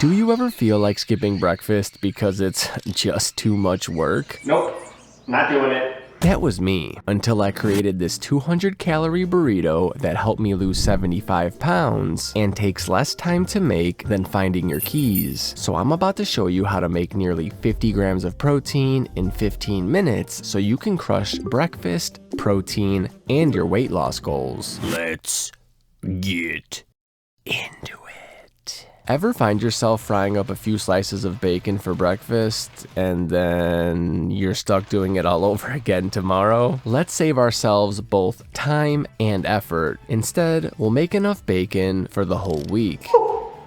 Do you ever feel like skipping breakfast because it's just too much work? Nope, not doing it. That was me, until I created this 200-calorie burrito that helped me lose 75 pounds and takes less time to make than finding your keys. So I'm about to show you how to make nearly 50 grams of protein in 15 minutes so you can crush breakfast, protein, and your weight loss goals. Let's get into it. Ever find yourself frying up a few slices of bacon for breakfast and then you're stuck doing it all over again tomorrow? Let's save ourselves both time and effort. Instead, we'll make enough bacon for the whole week.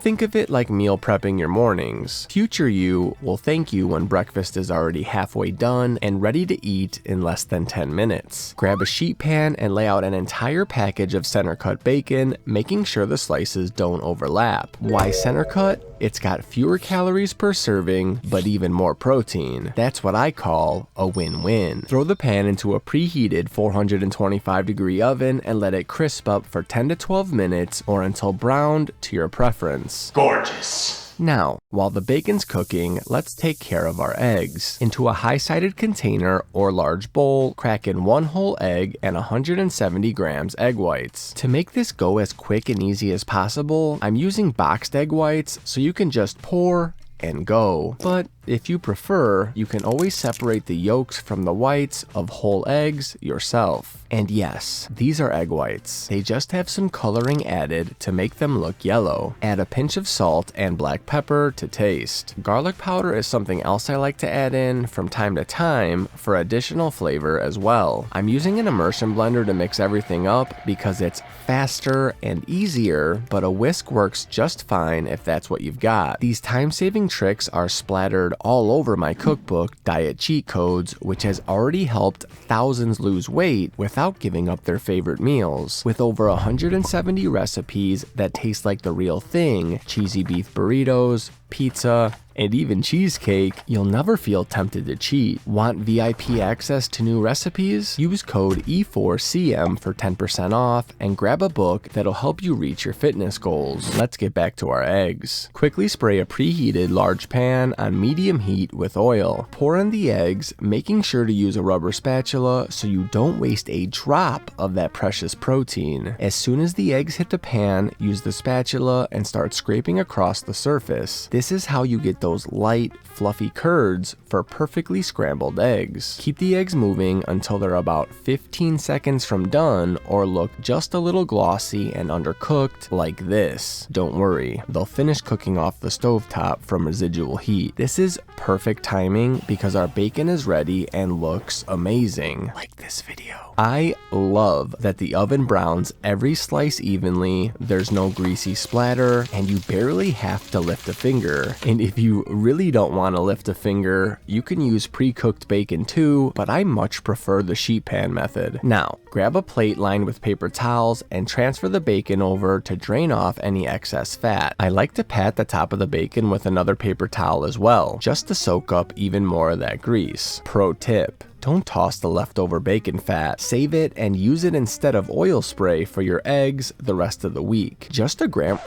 Think of it like meal prepping your mornings. Future you will thank you when breakfast is already halfway done and ready to eat in less than 10 minutes. Grab a sheet pan and lay out an entire package of center cut bacon, making sure the slices don't overlap. Why center cut? It's got fewer calories per serving, but even more protein. That's what I call a win-win. Throw the pan into a preheated 425-degree oven and let it crisp up for 10 to 12 minutes or until browned to your preference. Gorgeous. Now, while the bacon's cooking, let's take care of our eggs. Into a high-sided container or large bowl, crack in 1 whole egg and 170 grams egg whites. To make this go as quick and easy as possible, I'm using boxed egg whites so you can just pour and go. But if you prefer, you can always separate the yolks from the whites of whole eggs yourself. And yes, these are egg whites. They just have some coloring added to make them look yellow. Add a pinch of salt and black pepper to taste. Garlic powder is something else I like to add in from time to time for additional flavor as well. I'm using an immersion blender to mix everything up because it's faster and easier, but a whisk works just fine if that's what you've got. These time-saving tricks are splattered all over my cookbook, Diet Cheat Codes, which has already helped thousands lose weight without giving up their favorite meals. With over 170 recipes that taste like the real thing, cheesy beef burritos, pizza, and even cheesecake, you'll never feel tempted to cheat. Want VIP access to new recipes? Use code E4CM for 10% off and grab a book that'll help you reach your fitness goals. Let's get back to our eggs. Quickly spray a preheated large pan on medium heat with oil. Pour in the eggs, making sure to use a rubber spatula so you don't waste a drop of that precious protein. As soon as the eggs hit the pan, use the spatula and start scraping across the surface. This is how you get those light, fluffy curds for perfectly scrambled eggs. Keep the eggs moving until they're about 15 seconds from done or look just a little glossy and undercooked like this. Don't worry, they'll finish cooking off the stovetop from residual heat. This is perfect timing because our bacon is ready and looks amazing. Like this video. I love that the oven browns every slice evenly, there's no greasy splatter, and you barely have to lift a finger. And if you really don't want to lift a finger, you can use pre-cooked bacon too, but I much prefer the sheet pan method. Now, grab a plate lined with paper towels and transfer the bacon over to drain off any excess fat. I like to pat the top of the bacon with another paper towel as well, just to soak up even more of that grease. Pro tip: don't toss the leftover bacon fat. Save it and use it instead of oil spray for your eggs the rest of the week. Just a gram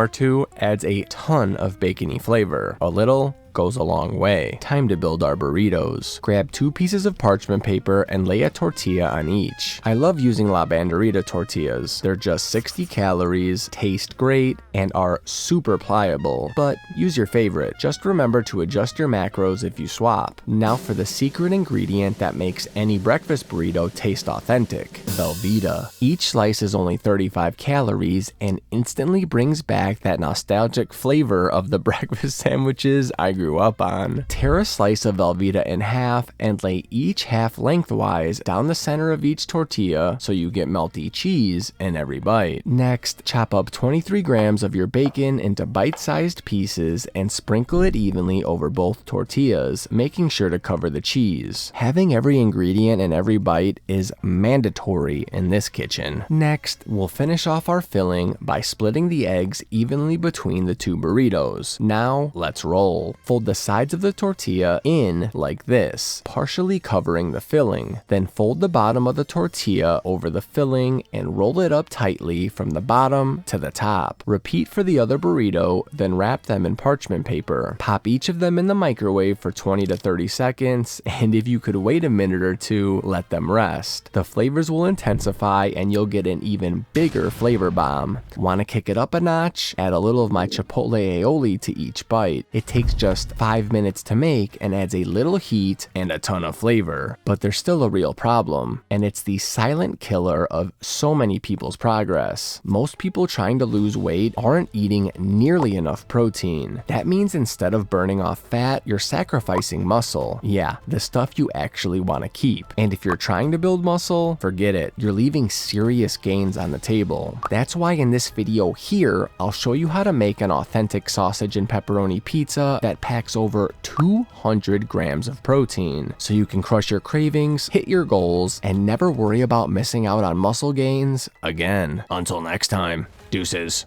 or two adds a ton of bacony flavor. A little goes a long way. Time to build our burritos. Grab 2 pieces of parchment paper and lay a tortilla on each. I love using La Banderita tortillas. They're just 60 calories, taste great, and are super pliable. But use your favorite. Just remember to adjust your macros if you swap. Now for the secret ingredient that makes any breakfast burrito taste authentic: Velveeta. Each slice is only 35 calories and instantly brings back that nostalgic flavor of the breakfast sandwiches I grew up on. Tear a slice of Velveeta in half and lay each half lengthwise down the center of each tortilla so you get melty cheese in every bite. Next, chop up 23 grams of your bacon into bite-sized pieces and sprinkle it evenly over both tortillas, making sure to cover the cheese. Having every ingredient in every bite is mandatory in this kitchen. Next, we'll finish off our filling by splitting the eggs evenly between the 2 burritos. Now, let's roll. Fold the sides of the tortilla in like this, partially covering the filling. Then fold the bottom of the tortilla over the filling and roll it up tightly from the bottom to the top. Repeat for the other burrito, then wrap them in parchment paper. Pop each of them in the microwave for 20 to 30 seconds, and if you could wait a minute or two, let them rest. The flavors will intensify and you'll get an even bigger flavor bomb. Want to kick it up a notch? Add a little of my chipotle aioli to each bite. It takes just 5 minutes to make and adds a little heat and a ton of flavor. But there's still a real problem, and it's the silent killer of so many people's progress. Most people trying to lose weight aren't eating nearly enough protein. That means instead of burning off fat, you're sacrificing muscle. Yeah, the stuff you actually want to keep. And if you're trying to build muscle, forget it. You're leaving serious gains on the table. That's why in this video here, I'll show you how to make an authentic sausage and pepperoni pizza that packs over 200 grams of protein, so you can crush your cravings, hit your goals, and never worry about missing out on muscle gains again. Until next time, deuces.